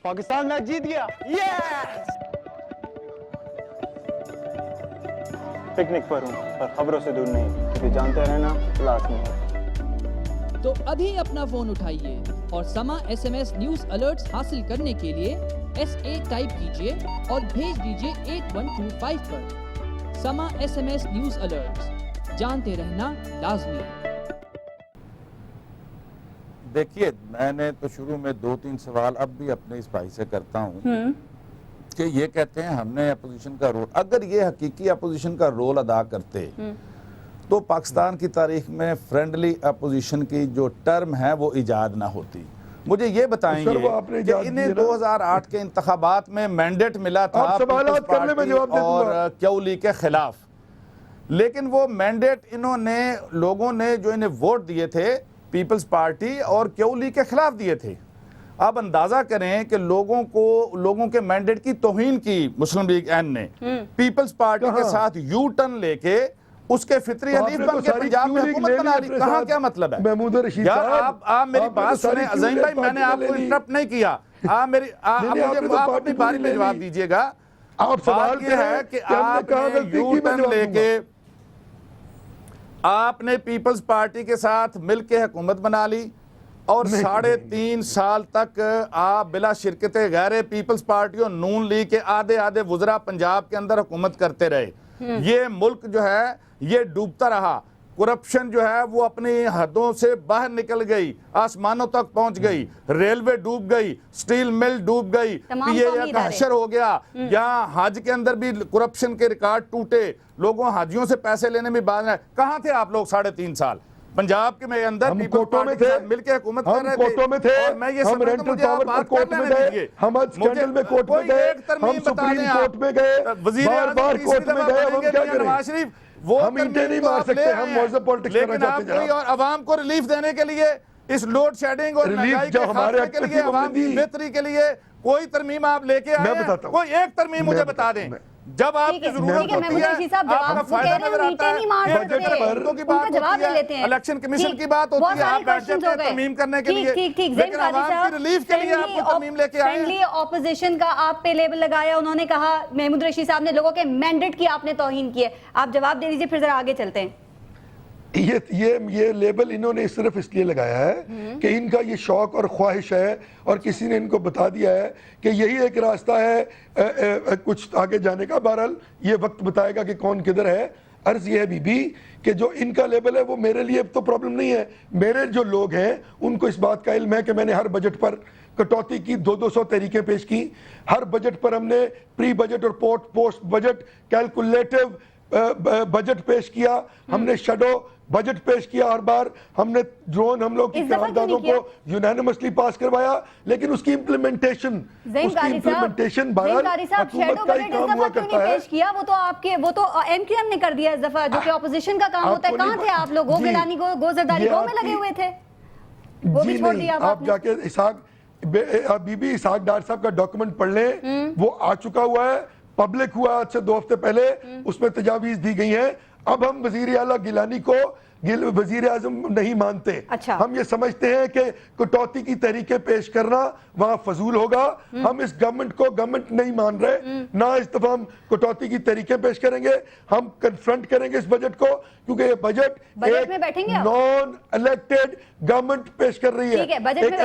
Pakistan match جیت گیا. یس. Picnic پر ہوں پر خبروں سے دور نہیں, کیونکہ جانتے رہنا لازمی ہے. تو ابھی اپنا فون اٹھائیے اور سما SMS نیوز الرٹس حاصل کرنے کے لیے SA ٹائپ کیجئے اور بھیج دیجئے 8125 پر. سما SMS نیوز الرٹس, جانتے رہنا لازمی ہے. دیکھیے, میں نے تو شروع میں 2-3 سوال اب بھی اپنے اس بھائی سے کرتا ہوں کہ یہ کہتے ہیں ہم نے اپوزیشن کا رول, اگر یہ حقیقی اپوزیشن کا رول ادا کرتے تو پاکستان کی تاریخ میں فرینڈلی اپوزیشن کی جو ٹرم ہے وہ ایجاد نہ ہوتی. مجھے یہ بتائیں گے کہ انہیں 2008 کے انتخابات میں مینڈیٹ ملا تھا پیپلز پارٹی اور کیولی کے خلاف, لیکن وہ مینڈیٹ انہوں نے, لوگوں نے جو انہیں ووٹ دیے تھے پیپلز پارٹی اور کیولی کے خلاف دیے تھے. اب اندازہ کریں کہ لوگوں کے مینڈیٹ کی توہین کی مسلم لیگ این نے پیپلز پارٹی کے ساتھ یو ٹرن لے کے اس کے فطری حلیف بن کے پنجاب میں حکومت بنا لی. کہاں کیا مطلب ہے یار؟ آپ میری بات سنیں عظیم بھائی, میں نے آپ کو انٹرپٹ نہیں کیا. آپ اپنی باری میں جواب دیجئے گا. بات یہ ہے کہ آپ نے یو ٹرن لے کے آپ نے پیپلز پارٹی کے ساتھ مل کے حکومت بنا لی اور 3.5 سال تک آپ بلا شرکت غیر پیپلز پارٹی اور نون لیگ کے آدھے وزراء پنجاب کے اندر حکومت کرتے رہے. یہ ملک جو ہے یہ ڈوبتا رہا. کرپشن جو ہے وہ اپنی حدوں سے باہر نکل گئی, آسمانوں تک پہنچ گئی, ریلوے ڈوب گئی, سٹیل مل ڈوب گئی, PA کا حشر ہو گیا. یہاں حج کے اندر بھی کرپشن کے ریکارڈ ٹوٹے, لوگوں حاجیوں سے پیسے لینے میں باز ہیں. کہاں تھے آپ لوگ 3.5 سال؟ پنجاب کے اندر پیپلز پارٹی کے ساتھ مل کے حکومت کر رہے تھے. اور میں یہ سمجھتا ہوں مجھے آپ بات کر لینے دیجئے. کوئی ایک ترمیم بتا دیں آپ. وزیر اعظم تیسری دفعہ بنیں گے میاں نواز شریف, وہ ترمیم تو آپ لے آئے ہیں, لیکن آپ کوئی اور عوام کو ریلیف دینے کے لیے, اس لوڈ شیڈنگ اور مہنگائی کے خاتمے کے لیے, عوام کی بہتری کے لیے کوئی ترمیم آپ لے کے آئے ہیں؟ کوئی ایک ترمیم مجھے بتا دیں. جب آپ کی ضرورت ہوتی ہے, آپ کا فائدہ نظر آتا ہے, بجٹوں کی بات ہوتی ہے, الیکشن کمیشن کی بات ہوتی ہے, آپ بیٹھ جاتے ہیں ترمیم کرنے کے لیے, لیکن عوام کی ریلیف کے لیے آپ کو ترمیم لے کے آئے ہیں. فرینڈلی اپوزیشن کا آپ پہ لیبل لگایا, انہوں نے کہا محمود رشید صاحب نے لوگوں کے مینڈیٹ کی آپ نے توہین کی ہے. آپ جواب دے دیجئے, پھر ذرا آگے چلتے ہیں. یہ لیبل انہوں نے صرف اس لیے لگایا ہے کہ ان کا یہ شوق اور خواہش ہے, اور کسی نے ان کو بتا دیا ہے کہ یہی ایک راستہ ہے کچھ آگے جانے کا. بہرحال یہ وقت بتائے گا کہ کون کدھر ہے. عرض یہ ہے بی بی کہ جو ان کا لیبل ہے وہ میرے لیے تو پرابلم نہیں ہے. میرے جو لوگ ہیں ان کو اس بات کا علم ہے کہ میں نے ہر بجٹ پر کٹوتی کی 200 تحریکیں پیش کی. ہر بجٹ پر ہم نے پری بجٹ اور پوسٹ بجٹ کیلکولیٹو بجٹ پیش کیا, ہم نے شیڈو بجٹ پیش کیا. ہر بار ہم نے ڈرون حملوں کی قراردادوں کو یونینیمسلی پاس کروایا, لیکن اس کی امپلیمنٹیشن بہرحال حکومت کا ہی کام ہوا کرتا ہے. وہ تو آپ کے, وہ تو MQM نے کر دیا اس دفعہ, جو کہ اپوزیشن کا کام ہوتا ہے. کہاں تھے آپ لوگ؟ گیلانی گو زرداری گو میں لگے ہوئے تھے, وہ بھی چھوڑ دیا آپ جا کے بی بی اسحاق ڈار صاحب کا ڈاکومنٹ پڑھ لیں, وہ آ چکا ہوا ہے, پبلک ہوا آج سے 2 ہفتے پہلے, اس میں تجاویز دی گئی ہیں. اب ہم وزیر اعلیٰ گیلانی کو وزیر اعظم نہیں مانتے. ہم یہ سمجھتے ہیں کہ کٹوتی کی تحریکیں پیش کرنا وہاں فضول ہوگا. ہم اس گورنمنٹ کو گورنمنٹ نہیں مان رہے, نہ اس دفعہ ہم کٹوتی کی تحریکیں پیش کریں گے. ہم کنفرنٹ کریں گے اس بجٹ کو, کیونکہ یہ بجٹ ایک نان الیکٹڈ گورنمنٹ پیش کر رہی ہے. ایک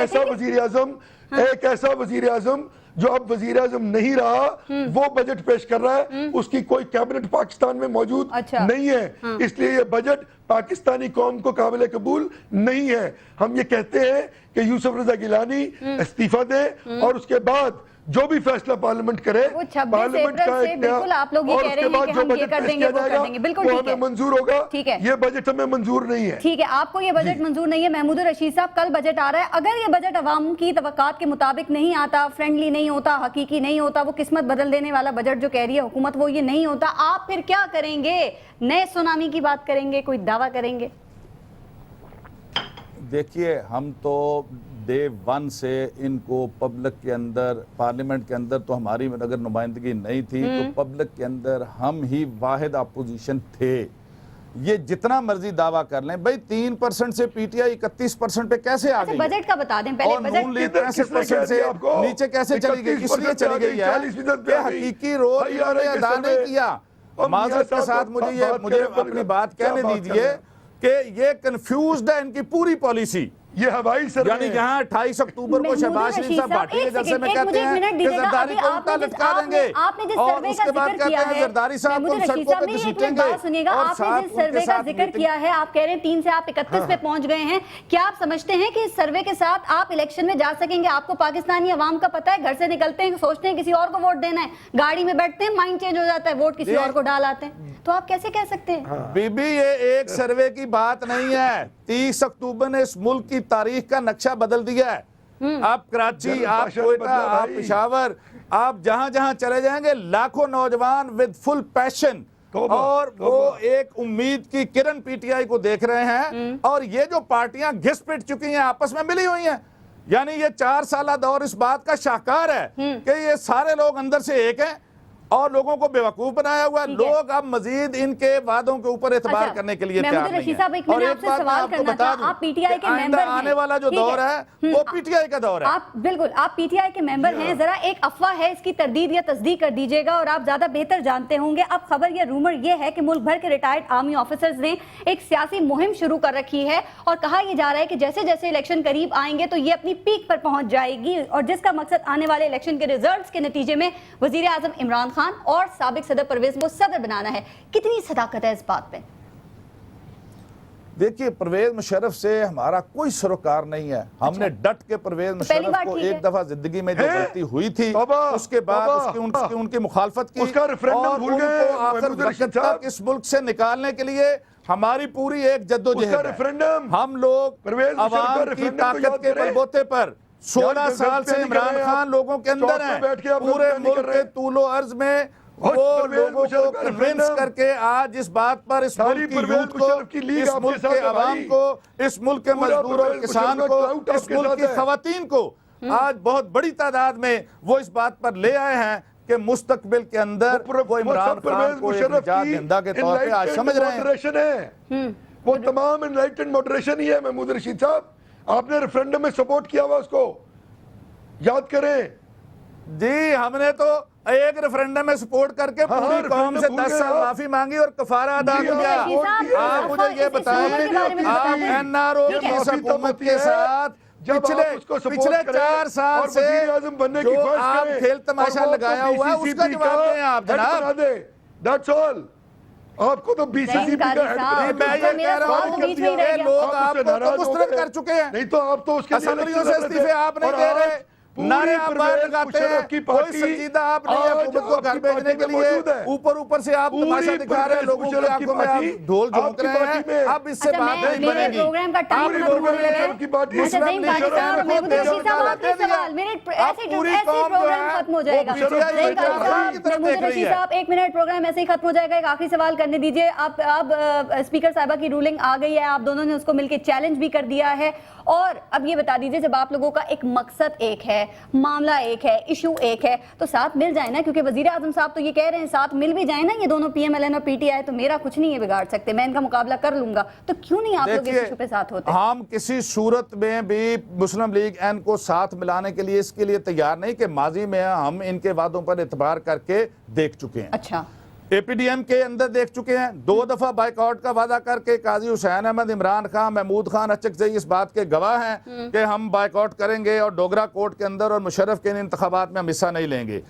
ایسا وزیر اعظم جو اب وزیر اعظم نہیں رہا, وہ بجٹ پیش کر رہا ہے. اس کی کوئی کیبنٹ پاکستان میں موجود نہیں ہے, اس لیے یہ بجٹ پاکستانی قوم کو قابل قبول نہیں ہے. ہم یہ کہتے ہیں کہ یوسف رضا گیلانی استعفیٰ دے, اور اس کے بعد جو بھی فیصلہ پارلیمنٹ کرے, پارلیمنٹ کا اور اس کے بعد جو بجٹ پیش کیا جائے گا وہ ہمیں منظور ہوگا. یہ بجٹ ہمیں منظور نہیں ہے. ٹھیک ہے, آپ کو یہ بجٹ منظور نہیں ہے. محمود رشید صاحب, کل بجٹ آ رہا ہے, اگر یہ بجٹ عوام کی توقعات کے مطابق نہیں آتا, فرینڈلی نہیں ہوتا, حقیقی نہیں ہوتا, وہ قسمت بدل دینے والا بجٹ جو کہہ رہی ہے حکومت وہ یہ نہیں ہوتا, آپ پھر کیا کریں گے؟ نئے سونامی کی بات کریں گے, کوئی دعویٰ کریں گے؟ دیکھیے, ہم تو ڈے 1 سے ان کو پبلک کے اندر, پارلیمنٹ کے اندر تو ہماری اگر نمائندگی نہیں تھی تو پبلک کے اندر ہم ہی واحد اپوزیشن تھے. یہ جتنا مرضی دعویٰ کر لیں بھئی 3% سے پی ٹی آئی 31% پہ کیسے آ گئی ہے؟ بجٹ کا بتا دیں پہلے، اور بجٹ نون لیگ 65% سے نیچے کیسے چلی گئی؟ اس لیے چلی گئی ہے کہ حقیقی رول انہوں نے ادا نہیں کیا۔ معذرت کے ساتھ مجھے اپنی بات کہنے دیجئے کہ یہ کنفیوزڈ ہے ان کی پوری پالیسی۔ یہ ہوائی سروے یعنی یہاں 28 اکتوبر کو شہباز شریف صاحب بھاٹی کے جلسے میں کہتے ہیں کہ زرداری کو الٹا لٹکا دیں گے، اور اس کے بعد کہتے ہیں زرداری صاحب کو ہم سڑکوں پہ گھسیٹیں گے، اور آپ نے جس سروے کا ذکر کیا ہے، آپ کہہ رہے ہیں 3 سے آپ 31 پہ پہنچ گئے ہیں، کیا آپ سمجھتے ہیں کہ اس سروے کے ساتھ آپ الیکشن میں جا سکیں گے؟ آپ کو پاکستانی عوام کا پتہ ہے، گھر سے نکلتے ہیں سوچتے ہیں کسی اور کو ووٹ دینا ہے، گاڑی میں بیٹھتے ہیں مائنڈ چینج ہو جاتا ہے، ووٹ کسی اور کو ڈال آتے ہیں، تو آپ کیسے کہہ سکتے ہیں؟ بی بی یہ ایک سروے کی بات نہیں ہے، 30 اکتوبر نے اس ملک کی تاریخ کا نقشہ بدل دیا ہے۔ آپ کراچی، آپ کوئٹہ، آپ پشاور، آپ جہاں جہاں چلے جائیں گے لاکھوں نوجوان with full passion اور وہ ایک امید کی کرن پی ٹی آئی کو دیکھ رہے ہیں، اور یہ جو پارٹیاں گھس پٹ چکی ہیں آپس میں ملی ہوئی ہیں، یعنی یہ 4 سالہ دور اس بات کا شاہکار ہے کہ یہ سارے لوگ اندر سے ایک ہیں اور لوگوں کو بیوقوف بنایا ہوا ہے۔ لوگ اب مزید ان کے وعدوں کے اوپر اعتبار کرنے کے لیے تیار نہیں ہیں۔ اور ایک بات میں آپ کو بتا دوں کہ آئندہ آنے والا جو دور ہے وہ پی ٹی آئی کا دور ہے۔ آپ بالکل، آپ پی ٹی آئی کے ممبر ہیں، ذرا ایک افواہ ہے، اس کی تردید یا تصدیق کر دیجئے گا، اور آپ زیادہ بہتر جانتے ہوں گے۔ اب خبر یا رومر یہ ہے کہ ملک بھر کے ریٹائرڈ آرمی آفیسرز نے ایک سیاسی مہم شروع کر رکھی ہے، اور کہا یہ جا رہا ہے کہ جیسے جیسے الیکشن قریب آئیں گے تو یہ اپنی پیک پر پہنچ جائے گی، اور جس کا مقصد آنے والے الیکشن کے ریزلٹس کے نتیجے میں وزیر اعظم عمران خان اور سابق صدر پرویز کو صدر بنانا ہے۔ کتنی صداقت ہے اس بات پہ؟ دیکھیے پرویز مشرف سے ہمارا کوئی سروکار نہیں ہے، ہم نے ڈٹ کے پرویز مشرف کو ایک دفعہ زندگی میں جو غلطی ہوئی تھی اس کے بعد ان کی مخالفت کی، اور ان کو آخر وقت تک اس ملک سے نکالنے کے لیے ہماری پوری ایک جدوجہد ہے۔ ہم لوگ عوام کی طاقت کے بل بوتے پر 16 سال سے عمران خان لوگوں کے اندر ہیں، پورے ملک کے طول و عرض میں وہ لوگوں کو کنونس کر کے آج اس بات پر اس ملک کی یوتھ کو، اس ملک کے عوام کو، اس ملک کے مزدور اور کسان کو، اس ملک کی خواتین کو آج بہت بڑی تعداد میں وہ اس بات پر لے آئے ہیں کہ مستقبل کے اندر وہ عمران خان کو ایک نجات دہندہ کے طور پہ آج سمجھ رہے ہیں۔ وہ تمام انلائٹنڈ موڈریشن ہی ہے۔ محمود رشید صاحب، آپ نے ریفرینڈم میں سپورٹ کیا ہوا اس کو، یاد کریں۔ جی ہم نے تو ایک ریفرینڈم میں سپورٹ کر کے پوری قوم سے 10 سال معافی مانگی اور کفارہ ادا کیا۔ آپ مجھے یہ بتائیں، آپ این آر او کی اس حکومت کے ساتھ پچھلے 4 سال سے جو آپ کھیل تماشا لگایا ہوا ہے اس کا جواب دیں آپ جناب۔ That's all۔ آپ کو تو بی سی سی پی کا ہیڈ، میں یہ کہہ رہا ہوں کہ یہ لوگ آپ کو تو مسترد کر چکے ہیں، نہیں تو آپ تو اس کے اسمبلیوں سے استعفے آپ نہیں دے رہے، نعرے آپ باہر لگاتے ہیں، کوئی سنجیدہ آپ نہیں حکومت کو گھر بھیجنے کے لیے، اوپر سے آپ تماشا دکھا رہے ہیں، لوگوں کی آنکھوں میں آپ ڈھول جھونک رہے ہیں۔ اب اس سے بات نہیں بنے گی۔ آپ لوگوں نے مسلم لیگ کو دیشوں کا حالت دے دیا، اب پوری قوم جو ہے وہ پیٹیائی کی طرف دیکھ رہی ہے۔ ایک منٹ، پروگرام ایسے ہی ختم ہو جائے گا۔ ایک آخری سوال کرنے دیجئے، اب اسپیکر صاحبہ کی رولنگ آ گئی ہے، آپ دونوں نے اس کو مل کے چیلنج بھی کر دیا ہے، اور اب یہ بتا دیجئے جب آپ لوگوں کا ایک مقصد ایک ہے، معاملہ ایک ہے، ایشو ایک ہے، تو ساتھ مل جائیں نا، کیونکہ وزیر اعظم صاحب تو یہ کہہ رہے ہیں ساتھ مل بھی جائیں نا، یہ دونوں پی ایم ایل این اور پی ٹی آئی، تو میرا کچھ نہیں ہے بگاڑ سکتے، میں ان کا مقابلہ کر لوں گا، تو کیوں نہیں آپ لوگ اس ایشو پہ ساتھ ہوتے؟ ہم کسی صورت میں بھی مسلم لیگ این کو ساتھ ملانے کے لیے اس کے لیے تیار نہیں، کہ ماضی میں ہم ان کے وعدوں پر اعتبار کر کے دیکھ چکے ہیں۔ اچھا، اے پی ڈی ایم کے اندر دیکھ چکے ہیں، 2 دفعہ بائیکاٹ کا وعدہ کر کے قاضی حسین احمد، عمران خان، محمود خان اچکزئی اس بات کے گواہ ہیں کہ ہم بائیکاٹ کریں گے اور ڈوگرا کورٹ کے اندر اور مشرف کے ان انتخابات میں ہم حصہ نہیں لیں گے۔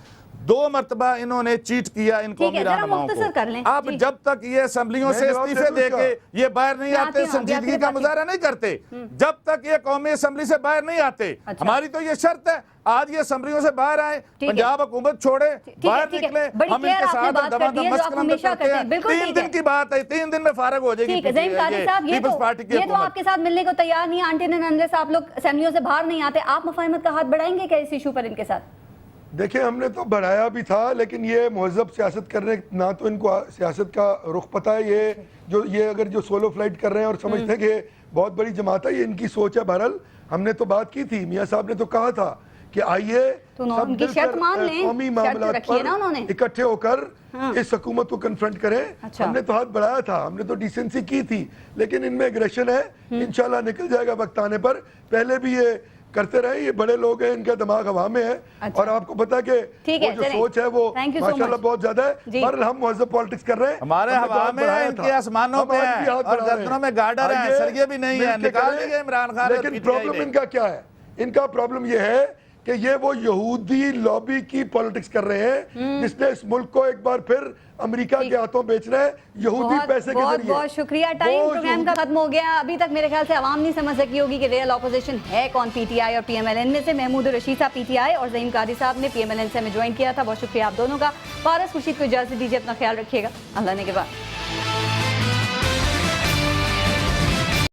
2 مرتبہ انہوں نے چیٹ کیا ان قومی رہنماؤں کو۔ اب جب تک یہ اسمبلیوں سے استعفے دے کے یہ باہر نہیں آتے، سنجیدگی کا مظاہرہ نہیں کرتے، جب تک یہ قومی اسمبلی سے باہر نہیں آتے، ہماری تو یہ شرط ہے آج یہ اسمبلیوں سے باہر آئیں، پنجاب حکومت چھوڑے، باہر نکلیں، ہم ان کے ساتھ دمادم مسکنم کرتے ہیں۔ 3 دن کی بات ہے، 3 دن میں فارغ ہو جائے گی پیپلز پارٹی کی یہ تو آپ کے ساتھ ملنے کو تیار نہیں، آنٹی نے انلیس آپ لوگ اسمبلیوں سے باہر نہیں آتے، آپ مفاہمت کا ہاتھ بڑھائیں گے کیا اس ایشو پر ان کے ساتھ؟ دیکھیں ہم نے تو بڑھایا بھی تھا، لیکن یہ مہذب سیاست کرنے، نہ تو ان کو سیاست کا رخ پتہ ہے، یہ اگر جو سولو فلائٹ کر رہے ہیں اور سمجھتے ہیں کہ بہت بڑی جماعت ہے، یہ ان کی سوچ ہے۔ بہرحال ہم نے تو بات کی تھی، میاں صاحب نے تو کہا تھا کہ آئیے تو انہوں سب ان کی مل شرط کر مان لیں، قومی شرط معاملات رکھی ہے نا انہوں نے۔ پر اکٹھے ہو کر اس حکومت کو کنفرنٹ کریں۔ اچھا۔ ہم نے تو ہاتھ بڑھایا تھا، ہم نے تو ڈیسنسی کی تھی، لیکن ان میں ایگریشن ہے، انشاءاللہ نکل جائے گا وقت آنے پر۔ پہلے بھی یہ کرتے رہے، یہ بڑے لوگ ہیں، ان کا دماغ ہوا میں ہے، اور آپ کو پتا کہ وہ جو سوچ ہے وہ ماشاءاللہ بہت زیادہ ہے، پر ہم مہذب پالیٹکس کر رہے ہیں۔ ہمارے ہوا میں ہیں، ان کے آسمانوں پہ ہیں، اور گردنوں میں گارڈر ہیں، سرگے بھی نہیں ہیں، نکال دیئے عمران خان۔ لیکن پرابلم ان کا کیا ہے؟ ان کا پرابلم یہ ہے کہ یہ وہ یہودی لابی کی پالیٹکس کر رہے ہیں جس نے اس ملک کو ایک بار پھر امریکہ کے ہاتھوں بیچنا ہے یہودی پیسے کے ذریعے۔ بہت شکریہ، ٹائم پروگرام کا ختم ہو گیا۔ ابھی تک میرے خیال سے عوام نہیں سمجھ سکی ہوگی کہ ریئل اپوزیشن ہے کون، پی ٹی آئی اور پی ایم ایل این میں سے۔ محمود الرشید صاحب پی ٹی آئی اور زعیم قادری صاحب نے پی ایم ایل این سے ہمیں جوائن کیا تھا، بہت شکریہ آپ دونوں کا۔ فارس خورشید کو اجازت دیجیے، اپنا خیال رکھیے گا، اللہ نے کے بعد۔